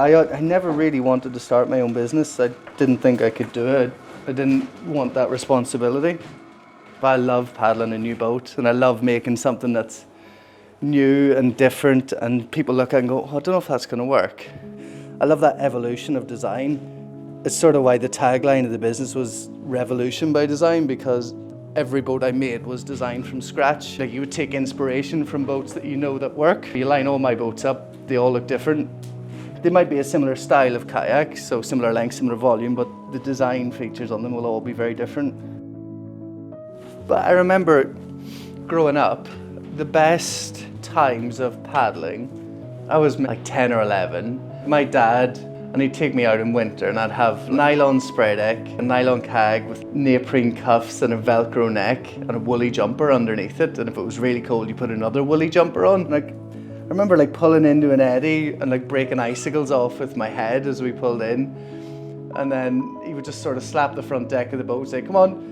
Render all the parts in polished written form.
I never really wanted to start my own business. I didn't think I could do it. I didn't want that responsibility. But I love paddling a new boat, and I love making something that's new and different, and people look at it and go, oh, I don't know if that's going to work. I love that evolution of design. It's sort of why the tagline of the business was Revolution by Design, because every boat I made was designed from scratch. Like, you would take inspiration from boats that you know that work. You line all my boats up, they all look different. They might be a similar style of kayak, so similar length, similar volume, but the design features on them will all be very different. But I remember growing up, the best times of paddling, I was like 10 or 11. My dad, and he'd take me out in winter, and I'd have nylon spray deck, a nylon kayak with neoprene cuffs and a Velcro neck and a woolly jumper underneath it. And if it was really cold, you put another woolly jumper on. Like, I remember like pulling into an eddy and like breaking icicles off with my head as we pulled in. And then he would just sort of slap the front deck of the boat and say, come on.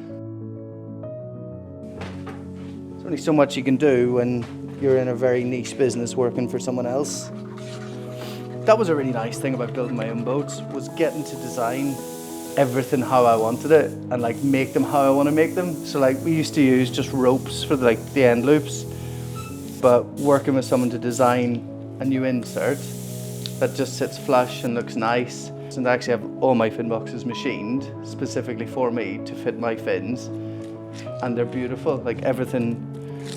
There's only so much you can do when you're in a very niche business working for someone else. That was a really nice thing about building my own boats, was getting to design everything how I wanted it and like make them how I want to make them. So like we used to use just ropes for like the end loops, but working with someone to design a new insert that just sits flush and looks nice. And I actually have all my fin boxes machined specifically for me to fit my fins, and they're beautiful. Like everything,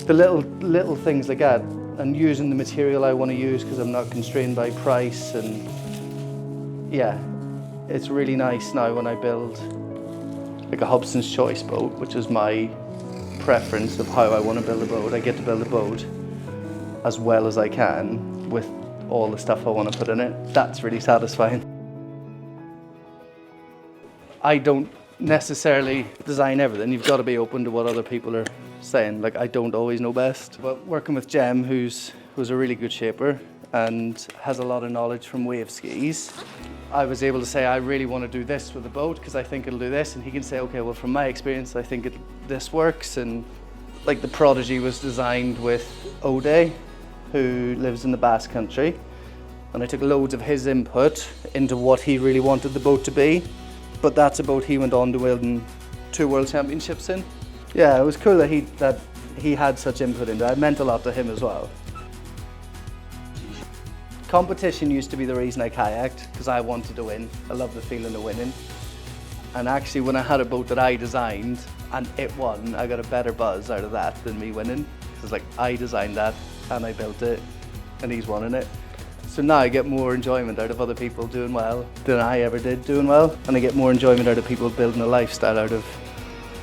the little things like that, and using the material I want to use because I'm not constrained by price. And yeah, it's really nice now when I build like a Hobson's Choice boat, which is my preference of how I want to build a boat. I get to build a boat as well as I can with all the stuff I want to put in it. That's really satisfying. I don't necessarily design everything. You've got to be open to what other people are saying. Like, I don't always know best. But working with Jem, who's a really good shaper and has a lot of knowledge from wave skis, I was able to say, I really want to do this with the boat because I think it'll do this. And he can say, okay, well, from my experience, I think this works. And like the Prodigy was designed with Ode, who lives in the Basque Country. And I took loads of his input into what he really wanted the boat to be. But that's a boat he went on to win 2 World Championships in. Yeah, it was cool that he had such input into it. It meant a lot to him as well. Competition used to be the reason I kayaked, because I wanted to win. I love the feeling of winning. And actually, when I had a boat that I designed and it won, I got a better buzz out of that than me winning. Because like, I designed that and I built it and he's won in it. So now I get more enjoyment out of other people doing well than I ever did doing well. And I get more enjoyment out of people building a lifestyle out of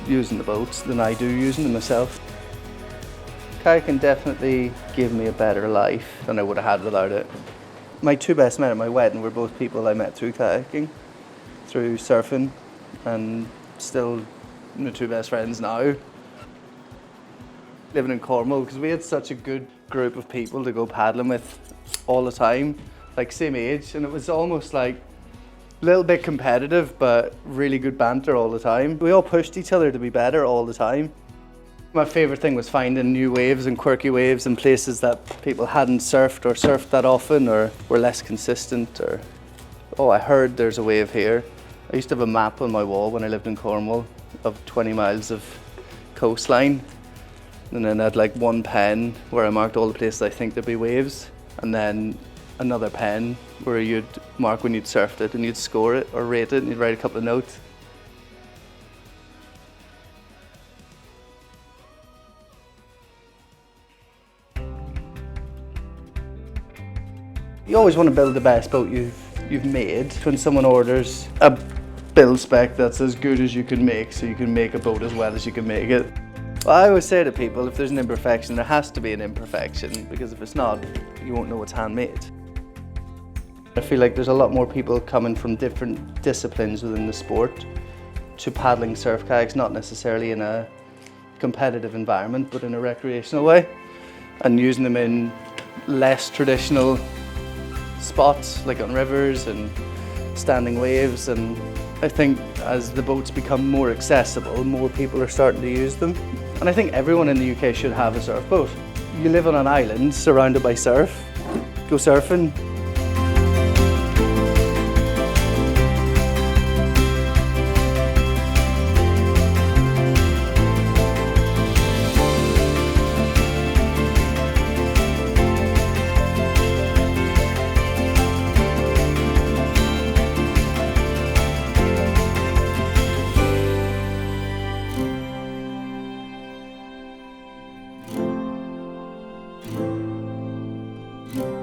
using the boats than I do using them myself. Kayaking definitely gave me a better life than I would have had without it. My 2 best men at my wedding were both people I met through kayaking, through surfing, and still my 2 best friends now. Living in Cornwall, because we had such a good group of people to go paddling with all the time, like same age, and it was almost like a little bit competitive but really good banter all the time. We all pushed each other to be better all the time. My favourite thing was finding new waves and quirky waves in places that people hadn't surfed or surfed that often or were less consistent, or, oh, I heard there's a wave here. I used to have a map on my wall when I lived in Cornwall of 20 miles of coastline, and then I had like one pen where I marked all the places I think there'd be waves, and then another pen where you'd mark when you'd surfed it and you'd score it or rate it and you'd write a couple of notes. You always want to build the best boat you've made. When someone orders a build spec that's as good as you can make, so you can make a boat as well as you can make it. Well, I always say to people, if there's an imperfection, there has to be an imperfection, because if it's not, you won't know it's handmade. I feel like there's a lot more people coming from different disciplines within the sport to paddling surf kayaks, not necessarily in a competitive environment, but in a recreational way, and using them in less traditional spots, like on rivers and standing waves. And I think as the boats become more accessible, more people are starting to use them. And I think everyone in the UK should have a surf boat. You live on an island surrounded by surf, go surfing. you.